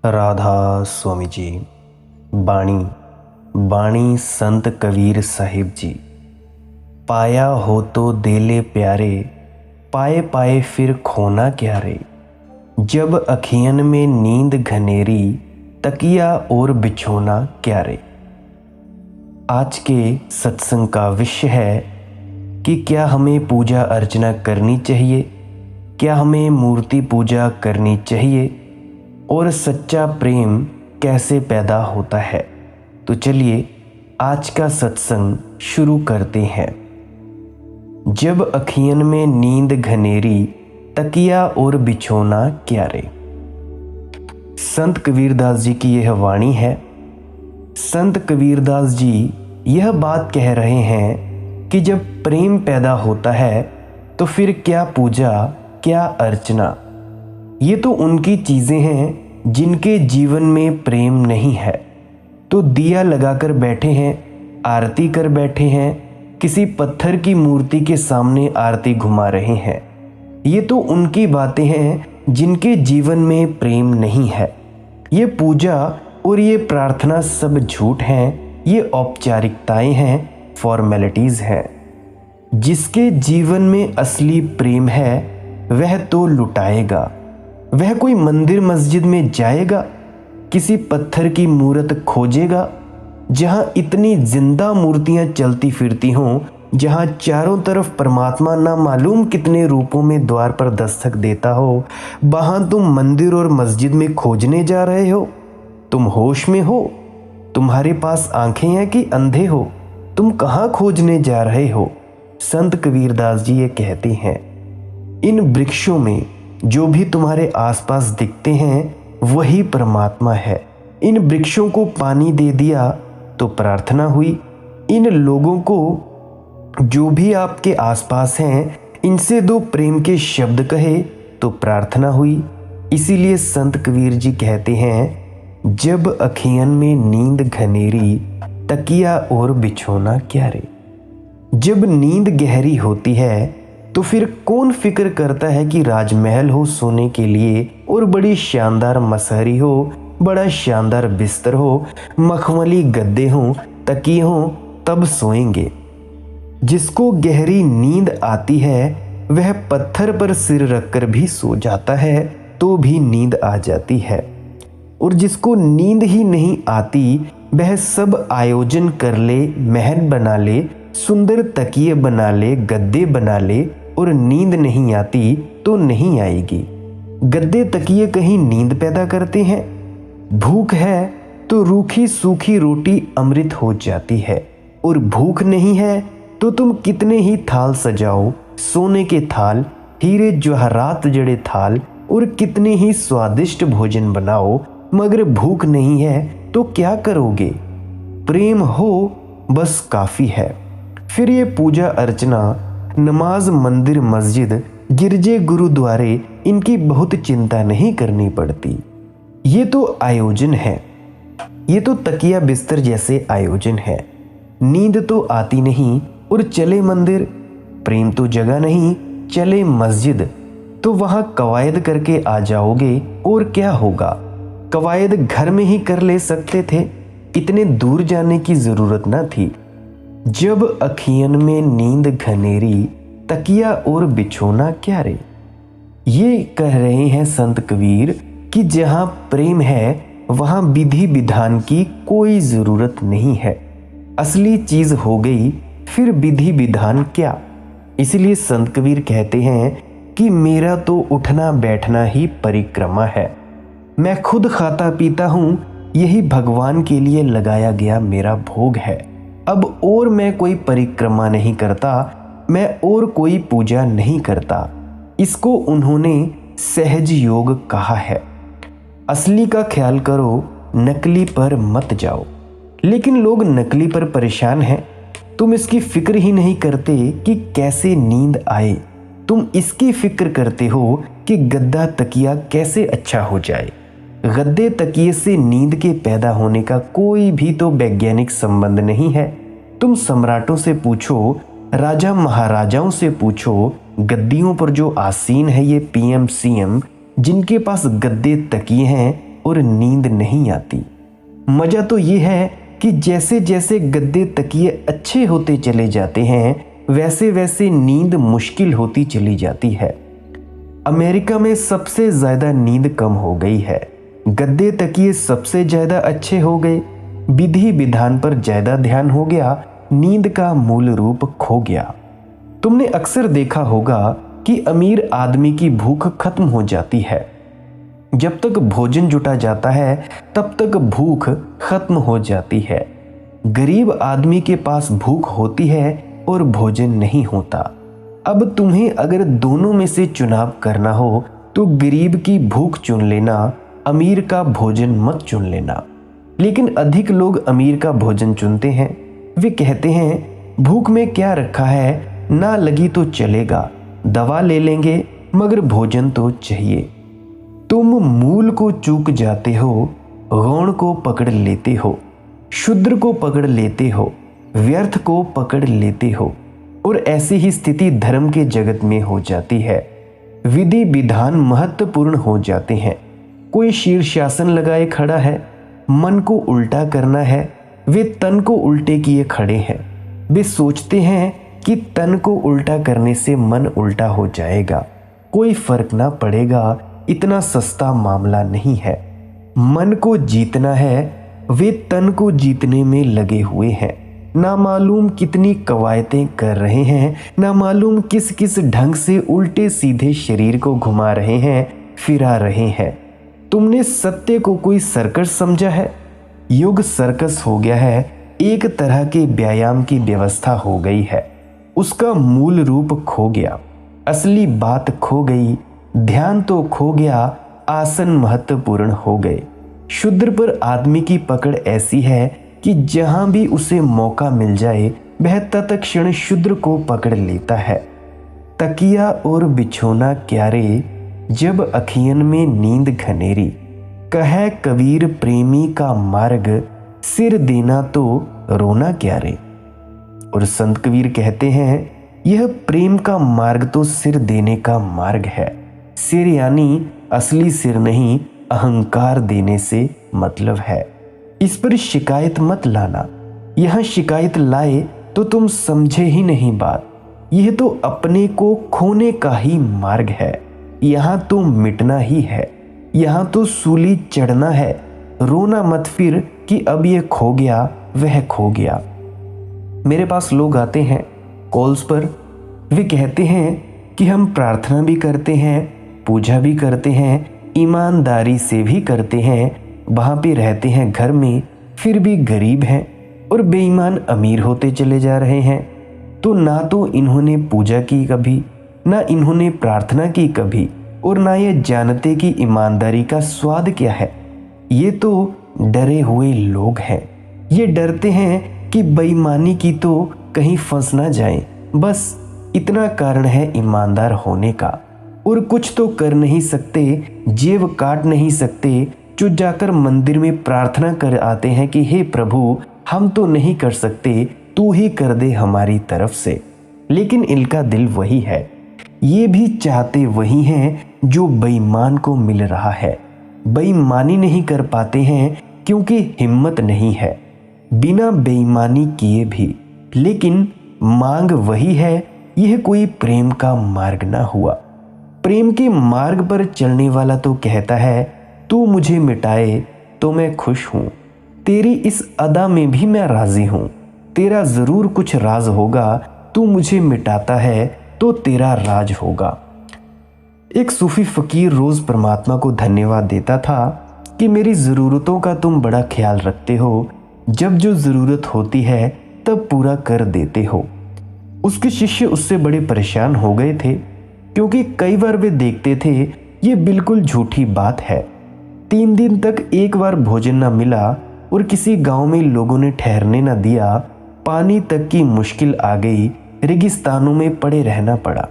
राधा स्वामी जी। बाणी बाणी संत कबीर साहिब जी। पाया हो तो देले प्यारे, पाए पाए फिर खोना क्या रे। जब अखियन में नींद घनेरी, तकिया और बिछोना क्या रे। आज के सत्संग का विषय है कि क्या हमें पूजा अर्चना करनी चाहिए, क्या हमें मूर्ति पूजा करनी चाहिए और सच्चा प्रेम कैसे पैदा होता है। तो चलिए आज का सत्संग शुरू करते हैं। जब अखियन में नींद घनेरी, तकिया और बिछोना क्या रे। संत कबीरदास जी की यह वाणी है। संत कबीरदास जी यह बात कह रहे हैं कि जब प्रेम पैदा होता है तो फिर क्या पूजा, क्या अर्चना। ये तो उनकी चीज़ें हैं जिनके जीवन में प्रेम नहीं है, तो दिया लगाकर बैठे हैं, आरती कर बैठे हैं, किसी पत्थर की मूर्ति के सामने आरती घुमा रहे हैं। ये तो उनकी बातें हैं जिनके जीवन में प्रेम नहीं है। ये पूजा और ये प्रार्थना सब झूठ हैं, ये औपचारिकताएं हैं, फॉर्मेलिटीज़ हैं। जिसके जीवन में असली प्रेम है वह तो लुटाएगा। वह कोई मंदिर मस्जिद में जाएगा, किसी पत्थर की मूर्त खोजेगा जहां इतनी जिंदा मूर्तियां चलती फिरती हों, जहां चारों तरफ परमात्मा ना मालूम कितने रूपों में द्वार पर दस्तक देता हो। वहां तुम मंदिर और मस्जिद में खोजने जा रहे हो। तुम होश में हो? तुम्हारे पास आंखें हैं कि अंधे हो? तुम कहाँ खोजने जा रहे हो। संत कबीरदास जी ये कहते हैं, इन वृक्षों में जो भी तुम्हारे आसपास दिखते हैं वही परमात्मा है। इन वृक्षों को पानी दे दिया तो प्रार्थना हुई। इन लोगों को जो भी आपके आसपास हैं इनसे दो प्रेम के शब्द कहे तो प्रार्थना हुई। इसीलिए संत कबीर जी कहते हैं, जब अखियन में नींद घनेरी, तकिया और बिछोना क्या रे। जब नींद गहरी होती है तो फिर कौन फिक्र करता है कि राजमहल हो सोने के लिए और बड़ी शानदार मसहरी हो, बड़ा शानदार बिस्तर हो, मखमली गद्दे हों, तकिए हों, तब सोएंगे। जिसको गहरी नींद आती है वह पत्थर पर सिर रखकर भी सो जाता है तो भी नींद आ जाती है। और जिसको नींद ही नहीं आती वह सब आयोजन कर ले, महल बना ले, सुंदर तकिए बना ले, गद्दे बना ले, और नींद नहीं आती तो नहीं आएगी। गद्दे तकिए कहीं नींद पैदा करते हैं? भूख है तो रूखी सूखी रोटी अमृत हो जाती है, और भूख नहीं है तो तुम कितने ही थाल सजाओ, सोने के थाल, हीरे जवाहरात जड़े थाल, और कितने ही स्वादिष्ट भोजन बनाओ, मगर भूख नहीं है तो क्या करोगे। प्रेम हो बस काफ़ी है। फिर ये पूजा अर्चना, नमाज, मंदिर मस्जिद, गिरजे गुरुद्वारे, इनकी बहुत चिंता नहीं करनी पड़ती। ये तो आयोजन है, ये तो तकिया बिस्तर जैसे आयोजन है। नींद तो आती नहीं और चले मंदिर, प्रेम तो जगह नहीं, चले मस्जिद, तो वहाँ कवायद करके आ जाओगे और क्या होगा। कवायद घर में ही कर ले सकते थे, इतने दूर जाने की ज़रूरत ना थी। जब अखियन में नींद घनेरी, तकिया और बिछोना क्या रे। ये कह रहे हैं संत कबीर कि जहाँ प्रेम है वहाँ विधि विधान की कोई ज़रूरत नहीं है। असली चीज़ हो गई, फिर विधि विधान क्या। इसलिए संत कबीर कहते हैं कि मेरा तो उठना बैठना ही परिक्रमा है। मैं खुद खाता पीता हूँ, यही भगवान के लिए लगाया गया मेरा भोग है। अब और मैं कोई परिक्रमा नहीं करता, मैं और कोई पूजा नहीं करता। इसको उन्होंने सहज योग कहा है। असली का ख्याल करो, नकली पर मत जाओ। लेकिन लोग नकली पर परेशान हैं। तुम इसकी फिक्र ही नहीं करते कि कैसे नींद आए। तुम इसकी फिक्र करते हो कि गद्दा तकिया कैसे अच्छा हो जाए। गद्दे तकिए से नींद के पैदा होने का कोई भी तो वैज्ञानिक संबंध नहीं है। तुम सम्राटों से पूछो, राजा महाराजाओं से पूछो, गद्दियों पर जो आसीन है ये पीएम सीएम, जिनके पास गद्दे तकिए हैं, और नींद नहीं आती। मजा तो ये है कि जैसे जैसे गद्दे तकिए अच्छे होते चले जाते हैं वैसे वैसे नींद मुश्किल होती चली जाती है। अमेरिका में सबसे ज्यादा नींद कम हो गई है, गद्दे तकिए सबसे ज्यादा अच्छे हो गए, विधि विधान पर ज्यादा ध्यान हो गया, नींद का मूल रूप खो गया। तुमने अक्सर देखा होगा कि अमीर आदमी की भूख खत्म हो जाती है, जब तक भोजन जुटा जाता है तब तक भूख खत्म हो जाती है। गरीब आदमी के पास भूख होती है और भोजन नहीं होता। अब तुम्हें अगर दोनों में से चुनाव करना हो तो गरीब की भूख चुन लेना, अमीर का भोजन मत चुन लेना। लेकिन अधिक लोग अमीर का भोजन चुनते हैं। वे कहते हैं भूख में क्या रखा है, ना लगी तो चलेगा, दवा ले लेंगे मगर भोजन तो चाहिए। तुम मूल को चूक जाते हो, गौण को पकड़ लेते हो, शूद्र को पकड़ लेते हो, व्यर्थ को पकड़ लेते हो, और ऐसी ही स्थिति धर्म के जगत में हो जाती है। विधि विधान महत्वपूर्ण हो जाते हैं। कोई शीर्षासन लगाए खड़ा है, मन को उल्टा करना है, वे तन को उल्टे किए खड़े हैं। वे सोचते हैं कि तन को उल्टा करने से मन उल्टा हो जाएगा, कोई फर्क ना पड़ेगा, इतना सस्ता मामला नहीं है। मन को जीतना है, वे तन को जीतने में लगे हुए हैं। ना मालूम कितनी कवायतें कर रहे हैं, ना मालूम किस किस ढंग से उल्टे सीधे शरीर को घुमा रहे हैं, फिरा रहे हैं। तुमने सत्य को कोई सर्कस समझा है? युग सर्कस हो गया है, एक तरह के व्यायाम की व्यवस्था हो गई है। उसका मूल रूप खो गया, असली बात खो गई, ध्यान तो खो गया, आसन महत्वपूर्ण हो गए। शूद्र पर आदमी की पकड़ ऐसी है कि जहां भी उसे मौका मिल जाए वह तत्क्षण शूद्र को पकड़ लेता है। तकिया और बिछोना क्यारे, जब अखियन में नींद घनेरी, कहे कबीर प्रेमी का मार्ग, सिर देना तो रोना क्यारे। और संत कबीर कहते हैं यह प्रेम का मार्ग तो सिर देने का मार्ग है। सिर यानी असली सिर नहीं, अहंकार देने से मतलब है। इस पर शिकायत मत लाना, यहां शिकायत लाए तो तुम समझे ही नहीं बात। यह तो अपने को खोने का ही मार्ग है, यहां तो मिटना ही है, यहां तो सूली चढ़ना है। रोना मत फिर कि अब यह खो गया वह खो गया। मेरे पास लोग आते हैं कॉल्स पर, वे कहते हैं कि हम प्रार्थना भी करते हैं, पूजा भी करते हैं, ईमानदारी से भी करते हैं, वहाँ पे रहते हैं घर में, फिर भी गरीब हैं और बेईमान अमीर होते चले जा रहे हैं। तो ना तो इन्होंने पूजा की कभी, ना इन्होंने प्रार्थना की कभी, और ना ये जानते कि ईमानदारी का स्वाद क्या है। ये तो डरे हुए लोग हैं। ये डरते हैं कि बेईमानी की तो कहीं फंस ना जाएं। बस इतना कारण है ईमानदार होने का। और कुछ तो कर नहीं सकते, जेब काट नहीं सकते, जो जाकर मंदिर में प्रार्थना कर आते हैं कि हे प्रभु हम तो नहीं कर सकते, तू ही कर दे हमारी तरफ से। लेकिन इनका दिल वही है, ये भी चाहते वही हैं जो बेईमान को मिल रहा है। बेईमानी नहीं कर पाते हैं क्योंकि हिम्मत नहीं है, बिना बेईमानी किए भी। लेकिन मांग वही है, यह कोई प्रेम का मार्ग ना हुआ। प्रेम के मार्ग पर चलने वाला तो कहता है तू मुझे मिटाए तो मैं खुश हूँ, तेरी इस अदा में भी मैं राजी हूँ, तेरा जरूर कुछ राज होगा, तू मुझे मिटाता है तो तेरा राज होगा। एक सूफी फकीर रोज परमात्मा को धन्यवाद देता था कि मेरी ज़रूरतों का तुम बड़ा ख्याल रखते हो, जब जो ज़रूरत होती है तब पूरा कर देते हो। उसके शिष्य उससे बड़े परेशान हो गए थे क्योंकि कई बार वे देखते थे ये बिल्कुल झूठी बात है। 3 दिन तक एक बार भोजन न मिला और किसी गांव में लोगों ने ठहरने न दिया, पानी तक की मुश्किल आ गई, रेगिस्तानों में पड़े रहना पड़ा।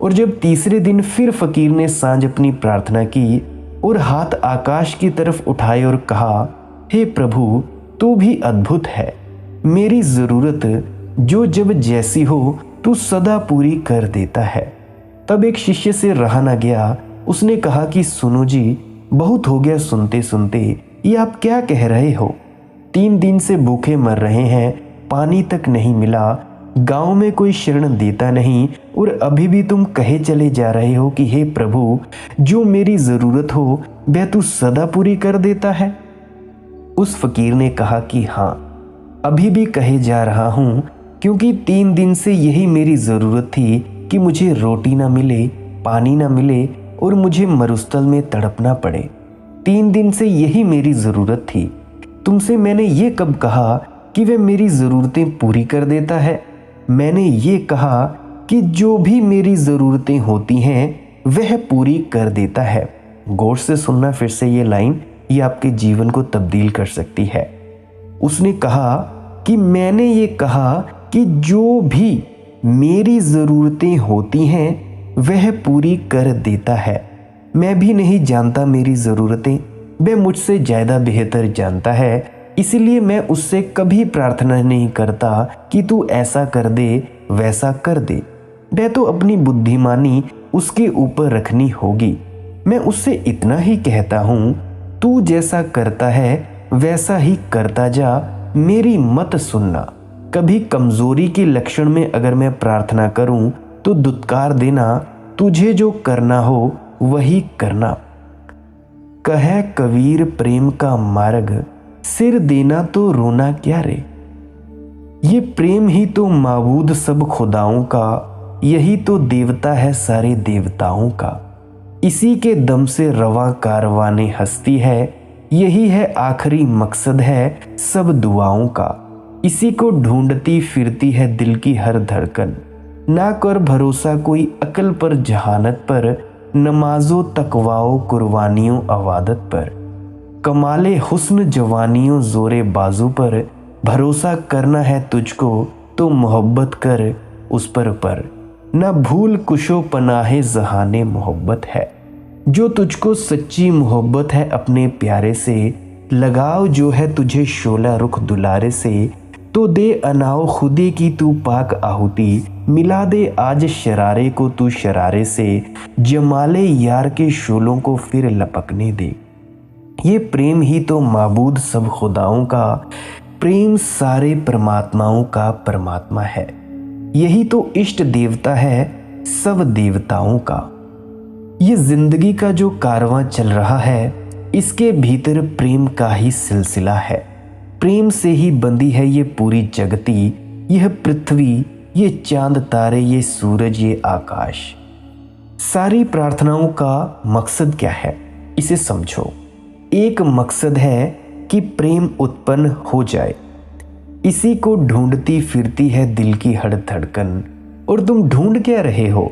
और जब तीसरे दिन फिर फकीर ने सांझ अपनी प्रार्थना की और हाथ आकाश की तरफ उठाए और कहा, हे प्रभु तू भी अद्भुत है, मेरी ज़रूरत जो जब जैसी हो तू सदा पूरी कर देता है। तब एक शिष्य से रहा न गया, उसने कहा कि सुनो जी, बहुत हो गया सुनते सुनते, ये आप क्या कह रहे हो? 3 दिन से भूखे मर रहे हैं, पानी तक नहीं मिला, गांव में कोई शरण देता नहीं, और अभी भी तुम कहे चले जा रहे हो कि हे प्रभु, जो मेरी ज़रूरत हो वह तू सदा पूरी कर देता है। उस फकीर ने कहा कि हाँ, अभी भी कहे जा रहा हूँ, क्योंकि 3 दिन से यही मेरी ज़रूरत थी कि मुझे रोटी ना मिले, पानी ना मिले और मुझे मरुस्थल में तड़पना पड़े। 3 दिन से यही मेरी ज़रूरत थी। तुमसे मैंने ये कब कहा कि वह मेरी ज़रूरतें पूरी कर देता है? मैंने ये कहा कि जो भी मेरी ज़रूरतें होती हैं वह पूरी कर देता है। गौर से सुनना फिर से ये लाइन, ये आपके जीवन को तब्दील कर सकती है। उसने कहा कि मैंने ये कहा कि जो भी मेरी ज़रूरतें होती हैं वह पूरी कर देता है। मैं भी नहीं जानता मेरी ज़रूरतें, वह मुझसे ज़्यादा बेहतर जानता है। इसीलिए मैं उससे कभी प्रार्थना नहीं करता कि तू ऐसा कर दे, वैसा कर दे। वह तो अपनी बुद्धिमानी उसके ऊपर रखनी होगी। मैं उससे इतना ही कहता हूँ, तू जैसा करता है वैसा ही करता जा, मेरी मत सुनना। कभी कमज़ोरी के लक्षण में अगर मैं प्रार्थना करूँ तो दुत्कार देना, तुझे जो करना हो वही करना। कहे कबीर प्रेम का मार्ग, सिर देना तो रोना क्या रे। ये प्रेम ही तो माबूद सब खुदाओं का, यही तो देवता है सारे देवताओं का। इसी के दम से रवा कारवाने हस्ती है, यही है आखिरी मकसद है सब दुआओं का। इसी को ढूंढती फिरती है दिल की हर धड़कन। ना कर भरोसा कोई अकल पर जहानत पर, नमाजों तकवाओ कुर्बानियों अवादत पर। कमाले हुस्न जवानियों जोरे बाजू पर, भरोसा करना है तुझको तो मोहब्बत कर उस पर। न भूल कुशो पनाहे जहाने मोहब्बत है। जो तुझको सच्ची मोहब्बत है अपने प्यारे से, लगाओ जो है तुझे शोला रुख दुलारे से। तो दे अनाओ खुदी की तू पाक आहुति, मिला दे आज शरारे को तू शरारे से। जमाले यार के शोलों को फिर लपकने दे। ये प्रेम ही तो माबूद सब खुदाओं का, प्रेम सारे परमात्माओं का परमात्मा है। यही तो इष्ट देवता है सब देवताओं का। ये जिंदगी का जो कारवां चल रहा है, इसके भीतर प्रेम का ही सिलसिला है। प्रेम से ही बंधी है ये पूरी जगती, यह पृथ्वी, ये चांद तारे, ये सूरज, ये आकाश। सारी प्रार्थनाओं का मकसद क्या है, इसे समझो। एक मकसद है कि प्रेम उत्पन्न हो जाए। इसी को ढूंढती फिरती है दिल की हर धड़कन। और तुम ढूंढ क्या रहे हो?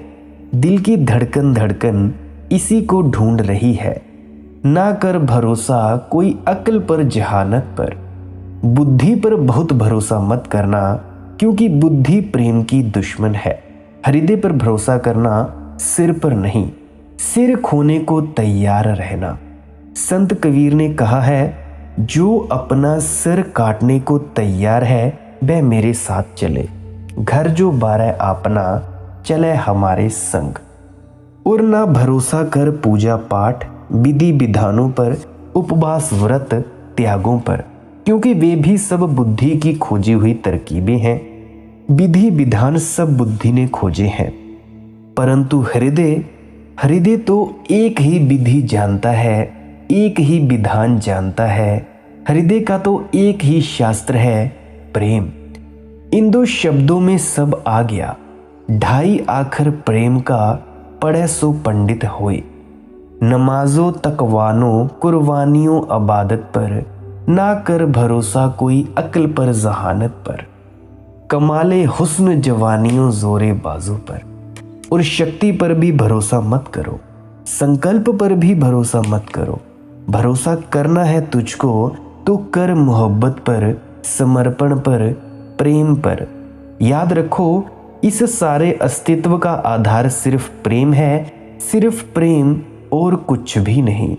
दिल की धड़कन धड़कन इसी को ढूंढ रही है। ना कर भरोसा कोई अक्ल पर जहानत पर, बुद्धि पर बहुत भरोसा मत करना, क्योंकि बुद्धि प्रेम की दुश्मन है। हृदय पर भरोसा करना, सिर पर नहीं। सिर खोने को तैयार रहना। संत कबीर ने कहा है, जो अपना सिर काटने को तैयार है वह मेरे साथ चले। घर जो बारह अपना, चले हमारे संग। और ना भरोसा कर पूजा पाठ विधि विधानों पर, उपवास व्रत त्यागों पर, क्योंकि वे भी सब बुद्धि की खोजी हुई तरकीबें हैं। विधि विधान सब बुद्धि ने खोजे हैं, परंतु हृदय तो एक ही विधि जानता है, एक ही विधान जानता है। हृदय का तो एक ही शास्त्र है, प्रेम। इन दो शब्दों में सब आ गया। ढाई आखर प्रेम का, पढ़े सो पंडित होए। नमाजों तकवानों कुर्बानियों अबादत पर, ना कर भरोसा कोई अक्ल पर जहानत पर। कमाले हुस्न जवानियों जोरे बाजू पर। और शक्ति पर भी भरोसा मत करो, संकल्प पर भी भरोसा मत करो। भरोसा करना है तुझको तो कर मोहब्बत पर, समर्पण पर, प्रेम पर। याद रखो, इस सारे अस्तित्व का आधार सिर्फ प्रेम है, सिर्फ प्रेम और कुछ भी नहीं।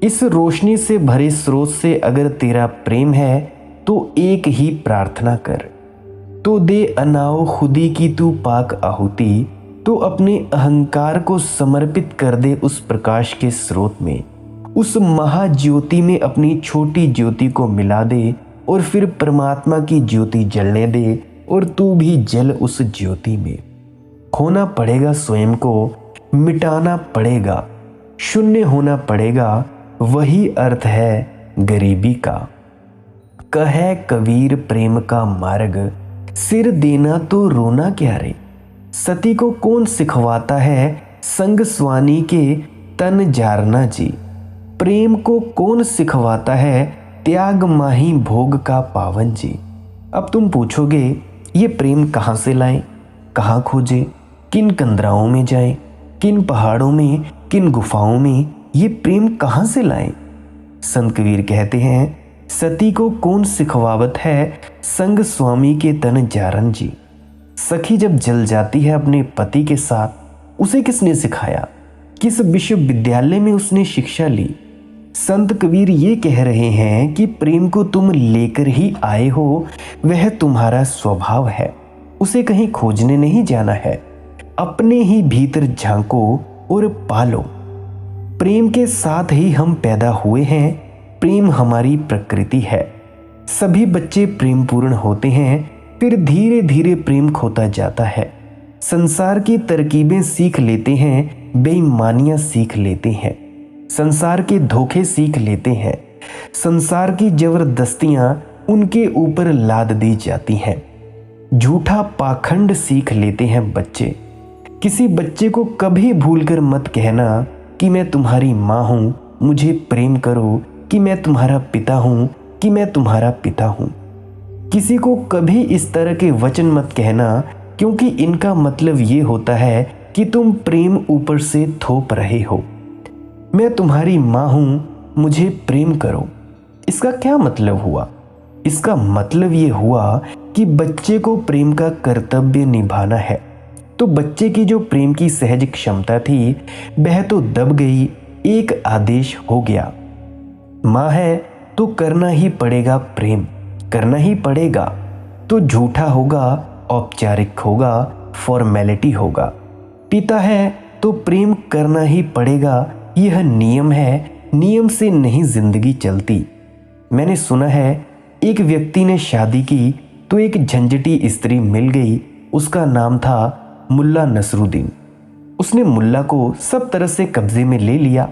इस रोशनी से भरे स्रोत से अगर तेरा प्रेम है तो एक ही प्रार्थना कर। तो दे अनाओ खुदी की तू पाक आहुति, तो अपने अहंकार को समर्पित कर दे उस प्रकाश के स्रोत में। उस महाज्योति में अपनी छोटी ज्योति को मिला दे और फिर परमात्मा की ज्योति जलने दे और तू भी जल उस ज्योति में। खोना पड़ेगा स्वयं को, मिटाना पड़ेगा, शून्य होना पड़ेगा, वही अर्थ है गरीबी का। कहे कबीर प्रेम का मार्ग, सिर देना तो रोना क्या रे। सती को कौन सिखवाता है संग स्वानी के तन जारना जी। प्रेम को कौन सिखवाता है त्याग माही भोग का पावन जी। अब तुम पूछोगे ये प्रेम कहाँ से लाएं, कहाँ खोजें, किन कंदराओं में जाएं, किन पहाड़ों में, किन गुफाओं में ये प्रेम कहाँ से लाएं। संत कबीर कहते हैं सती को कौन सिखवावत है संग स्वामी के तन जारन जी। सखी जब जल जाती है अपने पति के साथ, उसे किसने सिखाया, किस विश्वविद्यालय में उसने शिक्षा ली। संत कबीर ये कह रहे हैं कि प्रेम को तुम लेकर ही आए हो, वह तुम्हारा स्वभाव है, उसे कहीं खोजने नहीं जाना है, अपने ही भीतर झांको और पालो। प्रेम के साथ ही हम पैदा हुए हैं, प्रेम हमारी प्रकृति है। सभी बच्चे प्रेम पूर्ण होते हैं, फिर धीरे धीरे प्रेम खोता जाता है। संसार की तरकीबें सीख लेते हैं, बेईमानियां सीख लेते हैं, संसार के धोखे सीख लेते हैं, संसार की जबरदस्तियां उनके ऊपर लाद दी जाती हैं। झूठा पाखंड सीख लेते हैं बच्चे। किसी बच्चे को कभी भूलकर मत कहना कि मैं तुम्हारी माँ हूँ, मुझे प्रेम करो, कि मैं तुम्हारा पिता हूँ, कि मैं तुम्हारा पिता हूँ। किसी को कभी इस तरह के वचन मत कहना, क्योंकि इनका मतलब ये होता है कि तुम प्रेम ऊपर से थोप रहे हो। मैं तुम्हारी माँ हूँ, मुझे प्रेम करो, इसका क्या मतलब हुआ? इसका मतलब ये हुआ कि बच्चे को प्रेम का कर्तव्य निभाना है। तो बच्चे की जो प्रेम की सहज क्षमता थी वह तो दब गई, एक आदेश हो गया। माँ है तो करना ही पड़ेगा, प्रेम करना ही पड़ेगा। तो झूठा होगा, औपचारिक होगा, फॉर्मेलिटी होगा। पिता है तो प्रेम करना ही पड़ेगा, यह नियम है, नियम से नहीं जिंदगी चलती। मैंने सुना है एक व्यक्ति ने शादी की तो एक झंझटी स्त्री मिल गई, उसका नाम था मुल्ला नसरुद्दीन। उसने मुल्ला को सब तरह से कब्जे में ले लिया।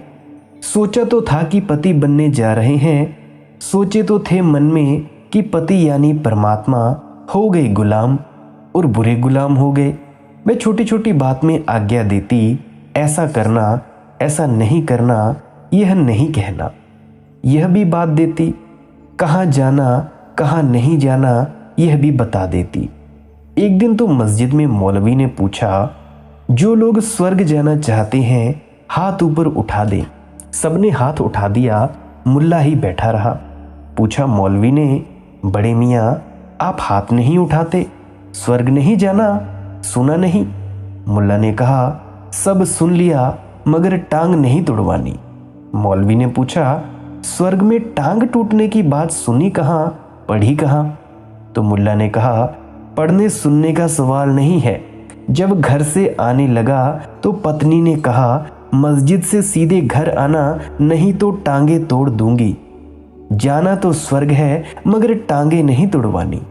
सोचा तो था कि पति बनने जा रहे हैं, सोचे तो थे मन में कि पति यानी परमात्मा हो गए गुलाम, और बुरे गुलाम हो गए। मैं छोटी छोटी बात में आज्ञा देती, ऐसा करना, ऐसा नहीं करना, यह नहीं कहना। यह भी बात देती, कहाँ जाना कहाँ नहीं जाना यह भी बता देती। एक दिन तो मस्जिद में मौलवी ने पूछा, जो लोग स्वर्ग जाना चाहते हैं हाथ ऊपर उठा दें। सबने हाथ उठा दिया, मुल्ला ही बैठा रहा। पूछा मौलवी ने, बड़े मियाँ आप हाथ नहीं उठाते, स्वर्ग नहीं जाना, सुना नहीं? मुल्ला ने कहा, सब सुन लिया मगर टांग नहीं तुड़वानी। मौलवी ने पूछा, स्वर्ग में टांग टूटने की बात सुनी कहाँ, पढ़ी कहाँ? तो मुल्ला ने कहा, पढ़ने सुनने का सवाल नहीं है। जब घर से आने लगा तो पत्नी ने कहा, मस्जिद से सीधे घर आना, नहीं तो टांगे तोड़ दूंगी। जाना तो स्वर्ग है मगर टांगे नहीं तोड़वानी।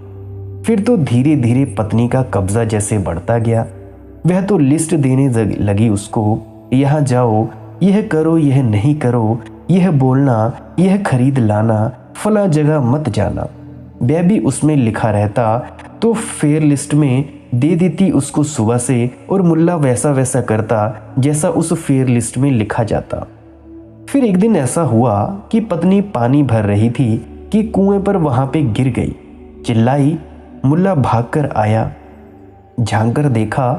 फिर तो धीरे धीरे पत्नी का कब्जा जैसे बढ़ता गया। वह तो लिस्ट देने लगी उसको, यहाँ जाओ, यह करो, यह नहीं करो, यह बोलना, यह खरीद लाना, फला जगह मत जाना। वह भी उसमें लिखा रहता तो फेयर लिस्ट में दे देती उसको सुबह से, और मुल्ला वैसा वैसा करता जैसा उस फेयर लिस्ट में लिखा जाता। फिर एक दिन ऐसा हुआ कि पत्नी पानी भर रही थी कि कुएं पर वहां पे गिर गई। चिल्लाई, मुल्ला भागकर आया, झांक कर देखा।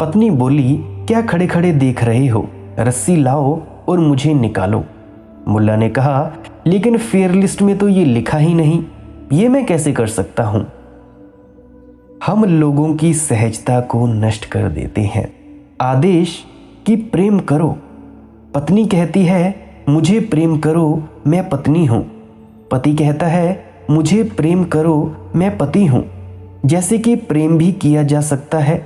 पत्नी बोली, क्या खड़े खड़े देख रहे हो, रस्सी लाओ और मुझे निकालो। मुल्ला ने कहा, लेकिन फेयर लिस्ट में तो ये लिखा ही नहीं, ये मैं कैसे कर सकता हूं? हम लोगों की सहजता को नष्ट कर देते हैं। आदेश कि प्रेम करो, पत्नी कहती है मुझे प्रेम करो, मैं पत्नी हूं। पति कहता है मुझे प्रेम करो, मैं पति हूं। जैसे कि प्रेम भी किया जा सकता है,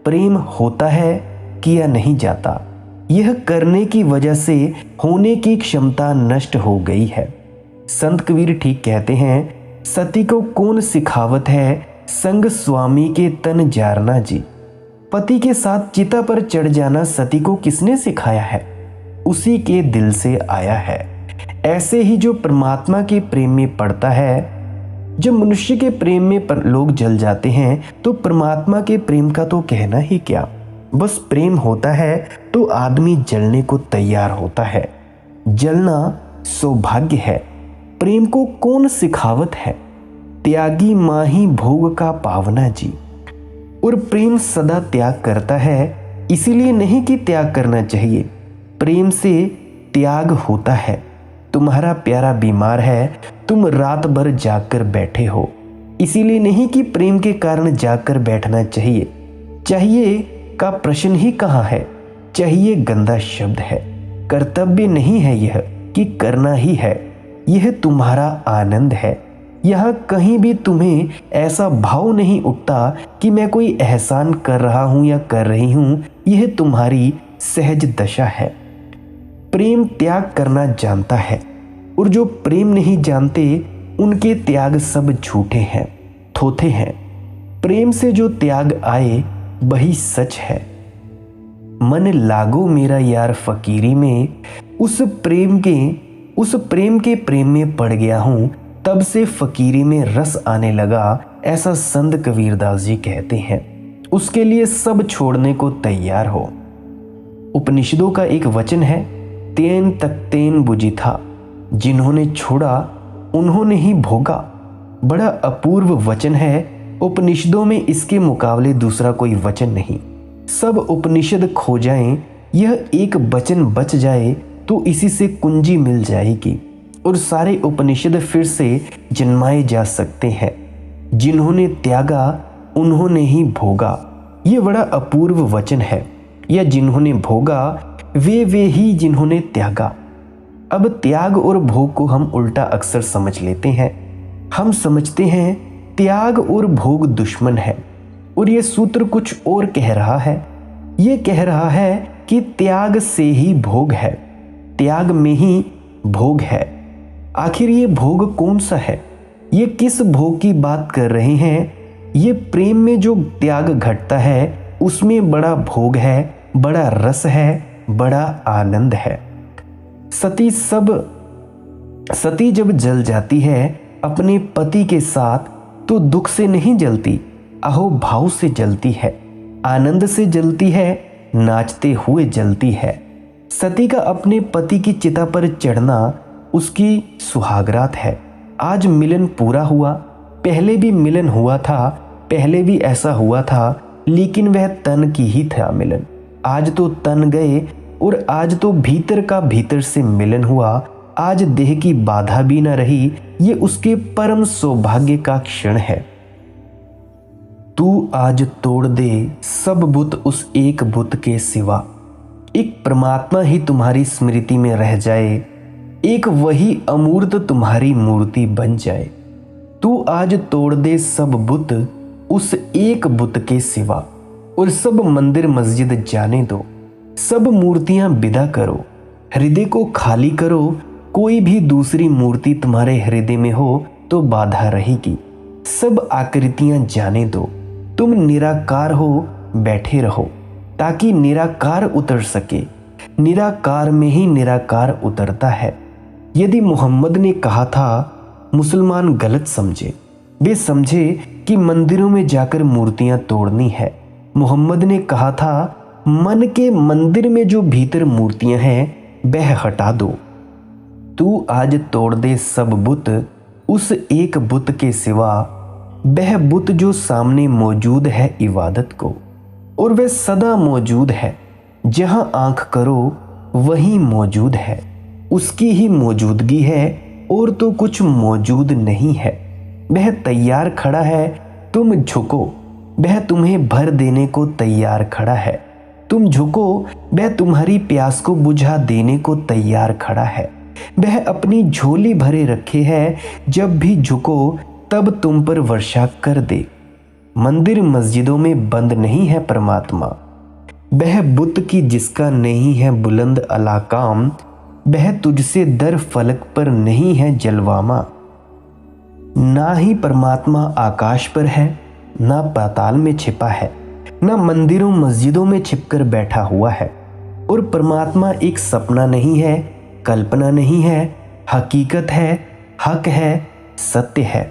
प्रेम होता है, किया नहीं जाता। यह करने की वजह से होने की क्षमता नष्ट हो गई है। संत कबीर ठीक कहते हैं, सती को कौन सिखावत है, संग स्वामी के तन जारना जी। पति के साथ चिता पर चढ़ जाना सती को किसने सिखाया है? उसी के दिल से आया है। ऐसे ही जो परमात्मा के प्रेम में पड़ता है, जब मनुष्य के प्रेम में लोग जल जाते हैं तो परमात्मा के प्रेम का तो कहना ही क्या। बस प्रेम होता है तो आदमी जलने को तैयार होता है। जलना सौभाग्य है। प्रेम को कौन सिखावत है, त्यागी माही भोग का पावना जी। और प्रेम सदा त्याग करता है, इसीलिए नहीं कि त्याग करना चाहिए, प्रेम से त्याग होता है। तुम्हारा प्यारा बीमार है, तुम रात भर जागकर बैठे हो, इसीलिए नहीं कि प्रेम के कारण जागकर बैठना चाहिए। चाहिए का प्रश्न ही कहाँ है, चाहिए गंदा शब्द है। कर्तव्य नहीं है यह कि करना ही है, यह तुम्हारा आनंद है। यहाँ कहीं भी तुम्हें ऐसा भाव नहीं उठता कि मैं कोई एहसान कर रहा हूँ या कर रही हूँ, यह तुम्हारी सहज दशा है। प्रेम त्याग करना जानता है, और जो प्रेम नहीं जानते उनके त्याग सब झूठे हैं, थोथे हैं। प्रेम से जो त्याग आए वही सच है। मन लागो मेरा यार फकीरी में, उस प्रेम के प्रेम में पड़ गया हूं, तब से फकीरी में रस आने लगा, ऐसा संत कबीरदास जी कहते हैं। उसके लिए सब छोड़ने को तैयार हो। उपनिषदों का एक वचन है, तेन तख्तेन बुझी था, जिन्होंने छोड़ा उन्होंने ही भोगा। बड़ा अपूर्व वचन है। उपनिषदों में इसके मुकाबले दूसरा कोई वचन नहीं। सब उपनिषद खो जाएं, यह एक वचन बच जाए तो इसी से कुंजी मिल जाएगी और सारे उपनिषद फिर से जन्माए जा सकते हैं। जिन्होंने त्यागा उन्होंने ही भोगा, ये बड़ा अपूर्व वचन है। या जिन्होंने भोगा वे ही जिन्होंने त्यागा। अब त्याग और भोग को हम उल्टा अक्सर समझ लेते हैं। हम समझते हैं त्याग और भोग दुश्मन है, और ये सूत्र कुछ और कह रहा है। ये कह रहा है कि त्याग से ही भोग है, त्याग में ही भोग है। आखिर ये भोग कौन सा है? ये किस भोग की बात कर रहे हैं? ये प्रेम में जो त्याग घटता है उसमें बड़ा भोग है, बड़ा रस है, बड़ा आनंद है। सती जब जल जाती है अपने पति के साथ तो दुख से नहीं जलती, अहो भाव से जलती है, आनंद से जलती है, नाचते हुए जलती है। सती का अपने पति की चिता पर चढ़ना उसकी सुहागरात है। आज मिलन पूरा हुआ, पहले भी मिलन हुआ था, पहले भी ऐसा हुआ था, लेकिन वह तन की ही था मिलन। आज तो तन गए और आज तो भीतर का भीतर से मिलन हुआ। आज देह की बाधा भी न रही, ये उसके परम सौभाग्य का क्षण है। तू आज तोड़ दे सब बुत उस एक बुत के सिवा। एक परमात्मा ही तुम्हारी स्मृति में रह जाए, एक वही अमूर्त तुम्हारी मूर्ति बन जाए। तू आज तोड़ दे सब बुत उस एक बुत के सिवा, और सब मंदिर मस्जिद जाने दो, सब मूर्तियां विदा करो, हृदय को खाली करो। कोई भी दूसरी मूर्ति तुम्हारे हृदय में हो तो बाधा रहेगी। सब आकृतियां जाने दो, तुम निराकार हो, बैठे रहो, ताकि निराकार उतर सके। निराकार में ही निराकार उतरता है। यदि मोहम्मद ने कहा था, मुसलमान गलत समझे, वे समझे कि मंदिरों में जाकर मूर्तियां तोड़नी है। मोहम्मद ने कहा था, मन के मंदिर में जो भीतर मूर्तियां हैं वह हटा दो। तू आज तोड़ दे सब बुत उस एक बुत के सिवा, वह बुत जो सामने मौजूद है इबादत को, और वह सदा मौजूद है। जहां आंख करो वहीं मौजूद है, उसकी ही मौजूदगी है और तो कुछ मौजूद नहीं है। वह तैयार खड़ा है, तुम झुको, वह तुम्हें भर देने को तैयार खड़ा है। तुम झुको, वह तुम्हारी प्यास को बुझा देने को तैयार खड़ा है। वह अपनी झोली भरे रखे है, जब भी झुको तब तुम पर वर्षा कर दे। मंदिर मस्जिदों में बंद नहीं है परमात्मा, वह बुत की जिसका नहीं है बुलंद अलाकाम, वह तुझसे दर फलक पर नहीं है जलवामा। ना ही परमात्मा आकाश पर है, ना पाताल में छिपा है, ना मंदिरों मस्जिदों में छिपकर बैठा हुआ है। और परमात्मा एक सपना नहीं है, कल्पना नहीं है, हकीकत है, हक है, सत्य है।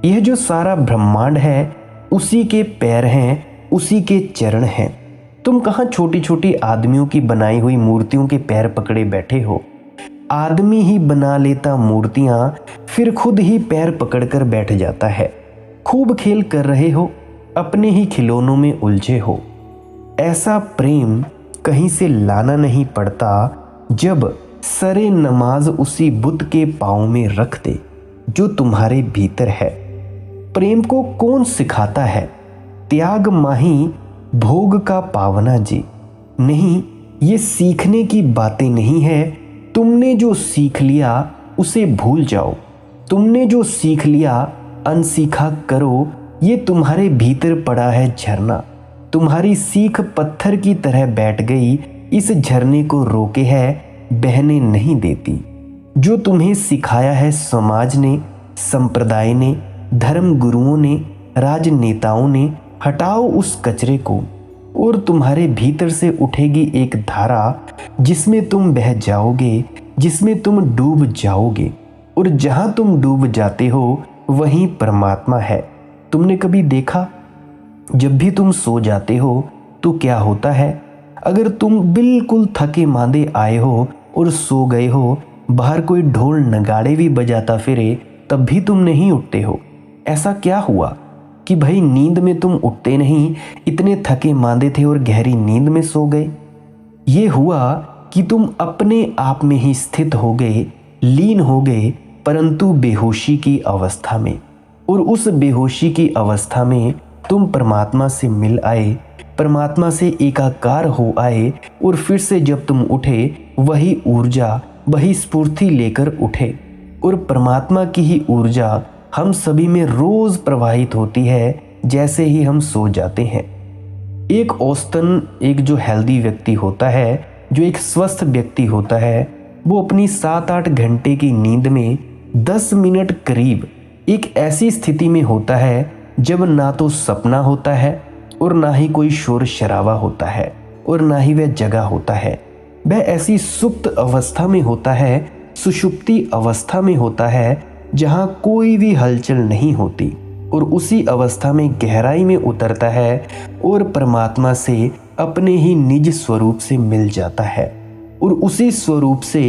यह जो सारा ब्रह्मांड है उसी के पैर हैं, उसी के चरण हैं। तुम कहाँ छोटी छोटी आदमियों की बनाई हुई मूर्तियों के पैर पकड़े बैठे हो। आदमी ही बना लेता मूर्तियां, फिर खुद ही पैर पकड़कर बैठ जाता है। खूब खेल कर रहे हो, अपने ही खिलौनों में उलझे हो। ऐसा प्रेम कहीं से लाना नहीं पड़ता जब सरे नमाज उसी बुत के पाँव में रख दे जो तुम्हारे भीतर है। प्रेम को कौन सिखाता है? त्याग माही भोग का पावना जी। नहीं, ये सीखने की बातें नहीं है। तुमने जो सीख लिया उसे भूल जाओ। तुमने जो सीख लिया अनसीखा करो। ये तुम्हारे भीतर पड़ा है झरना। तुम्हारी सीख पत्थर की तरह बैठ गई, इस झरने को रोके है, बहने नहीं देती। जो तुम्हें सिखाया है समाज ने, संप्रदाय ने, धर्म गुरुओं ने, राजनेताओं ने, हटाओ उस कचरे को और तुम्हारे भीतर से उठेगी एक धारा जिसमें तुम बह जाओगे, जिसमें तुम डूब जाओगे। और जहां तुम डूब जाते हो वहीं परमात्मा है। तुमने कभी देखा, जब भी तुम सो जाते हो तो क्या होता है? अगर तुम बिल्कुल थके मांदे आए हो और सो गए हो, बाहर कोई ढोल नगाड़े भी बजाता फिरे तब भी तुम नहीं उठते हो। ऐसा क्या हुआ कि भाई नींद में तुम उठते नहीं, इतने थके मांदे थे और गहरी नींद में सो गए? ये हुआ कि तुम अपने आप में ही स्थित हो गए, लीन हो गए, परंतु बेहोशी की अवस्था में। और उस बेहोशी की अवस्था में तुम परमात्मा से मिल आए, परमात्मा से एकाकार हो आए। और फिर से जब तुम उठे, वही ऊर्जा, वही स्फूर्ति लेकर उठे। और परमात्मा की ही ऊर्जा हम सभी में रोज प्रवाहित होती है जैसे ही हम सो जाते हैं। एक औसतन एक जो हेल्दी व्यक्ति होता है, जो एक स्वस्थ व्यक्ति होता है, वो अपनी 7-8 घंटे की नींद में 10 मिनट करीब एक ऐसी स्थिति में होता है जब ना तो सपना होता है और ना ही कोई शोर शराबा होता है और ना ही वह जगह होता है। वह ऐसी सुप्त अवस्था में होता है, सुषुप्ति अवस्था में होता है, जहाँ कोई भी हलचल नहीं होती। और उसी अवस्था में गहराई में उतरता है और परमात्मा से अपने ही निज स्वरूप से मिल जाता है। और उसी स्वरूप से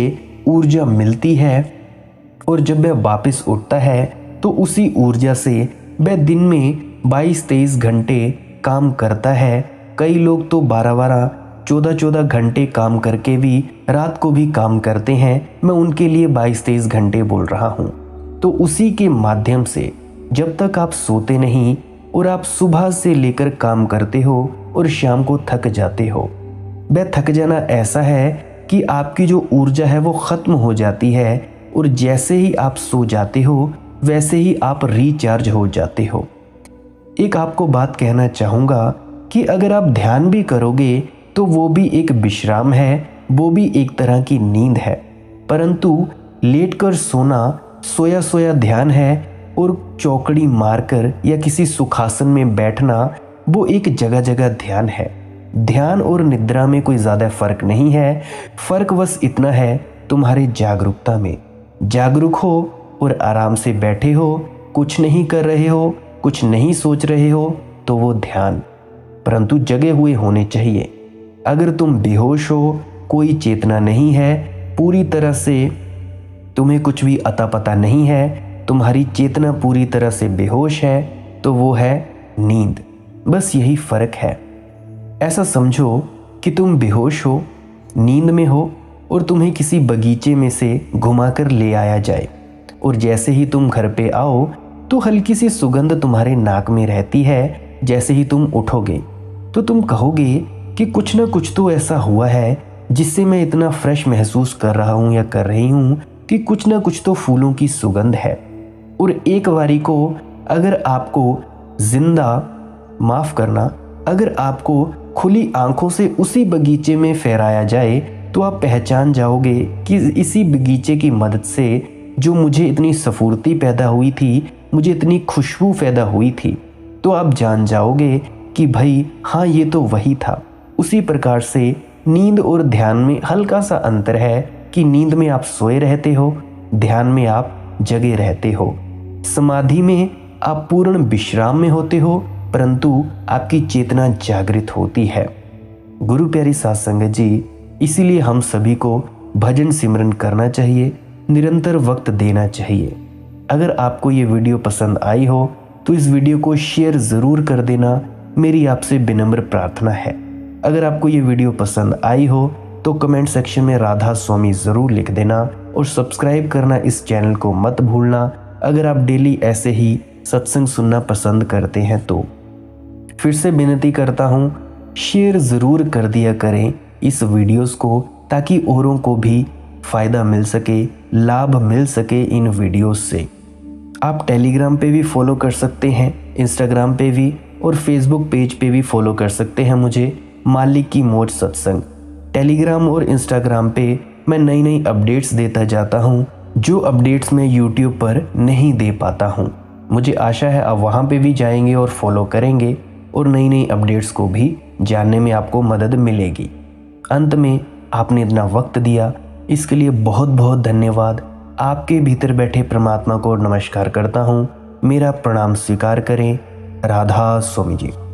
ऊर्जा मिलती है। और जब वह वापस उठता है तो उसी ऊर्जा से वह दिन में 22-23 घंटे काम करता है। कई लोग तो 12-12, 14-14 घंटे काम करके भी रात को भी काम करते हैं। मैं उनके लिए 22-23 घंटे बोल रहा हूँ। तो उसी के माध्यम से जब तक आप सोते नहीं और आप सुबह से लेकर काम करते हो और शाम को थक जाते हो, वह थक जाना ऐसा है कि आपकी जो ऊर्जा है वो ख़त्म हो जाती है। और जैसे ही आप सो जाते हो वैसे ही आप रिचार्ज हो जाते हो। एक आपको बात कहना चाहूँगा कि अगर आप ध्यान भी करोगे तो वो भी एक विश्राम है, वो भी एक तरह की नींद है। परंतु लेटकर सोना सोया सोया ध्यान है और चौकड़ी मारकर या किसी सुखासन में बैठना वो एक जगह जगह ध्यान है। ध्यान और निद्रा में कोई ज़्यादा फर्क नहीं है। फर्क बस इतना है तुम्हारे जागरूकता में। जागरूक हो और आराम से बैठे हो, कुछ नहीं कर रहे हो, कुछ नहीं सोच रहे हो, तो वो ध्यान। परंतु जगे हुए होने चाहिए। अगर तुम बेहोश हो, कोई चेतना नहीं है, पूरी तरह से तुम्हें कुछ भी अता पता नहीं है, तुम्हारी चेतना पूरी तरह से बेहोश है, तो वो है नींद। बस यही फर्क है। ऐसा समझो कि तुम बेहोश हो, नींद में हो और तुम्हें किसी बगीचे में से घुमाकर ले आया जाए। और जैसे ही तुम घर पे आओ तो हल्की सी सुगंध तुम्हारे नाक में रहती है। जैसे ही तुम उठोगे तो तुम कहोगे कि कुछ ना कुछ तो ऐसा हुआ है जिससे मैं इतना फ्रेश महसूस कर रहा हूँ या कर रही हूँ कि कुछ ना कुछ तो फूलों की सुगंध है। और एक बारी को अगर आपको जिंदा, माफ़ करना, अगर आपको खुली आंखों से उसी बगीचे में फहराया जाए तो आप पहचान जाओगे कि इसी बगीचे की मदद से जो मुझे इतनी स्फूर्ति पैदा हुई थी, मुझे इतनी खुशबू पैदा हुई थी, तो आप जान जाओगे कि भाई हाँ, ये तो वही था। उसी प्रकार से नींद और ध्यान में हल्का सा अंतर है कि नींद में आप सोए रहते हो, ध्यान में आप जगे रहते हो। समाधि में आप पूर्ण विश्राम में होते हो, परंतु आपकी चेतना जागृत होती है। गुरु प्यारी साध संगत जी, इसीलिए हम सभी को भजन सिमरन करना चाहिए, निरंतर वक्त देना चाहिए। अगर आपको ये वीडियो पसंद आई हो तो इस वीडियो को शेयर ज़रूर कर देना, मेरी आपसे विनम्र प्रार्थना है। अगर आपको ये वीडियो पसंद आई हो तो कमेंट सेक्शन में राधा स्वामी ज़रूर लिख देना और सब्सक्राइब करना इस चैनल को मत भूलना। अगर आप डेली ऐसे ही सत्संग सुनना पसंद करते हैं तो फिर से विनती करता हूँ, शेयर ज़रूर कर दिया करें इस वीडियोस को, ताकि औरों को भी फ़ायदा मिल सके, लाभ मिल सके इन वीडियोस से। आप टेलीग्राम पे भी फॉलो कर सकते हैं, इंस्टाग्राम पे भी और फेसबुक पेज पे भी फॉलो कर सकते हैं मुझे, मालिक की मौज सत्संग। टेलीग्राम और इंस्टाग्राम पे मैं नई नई अपडेट्स देता जाता हूँ, जो अपडेट्स मैं यूट्यूब पर नहीं दे पाता हूँ। मुझे आशा है आप वहाँ पे भी जाएंगे और फॉलो करेंगे और नई नई अपडेट्स को भी जानने में आपको मदद मिलेगी। अंत में आपने इतना वक्त दिया, इसके लिए बहुत बहुत धन्यवाद। आपके भीतर बैठे परमात्मा को नमस्कार करता हूँ, मेरा प्रणाम स्वीकार करें। राधा स्वामी जी।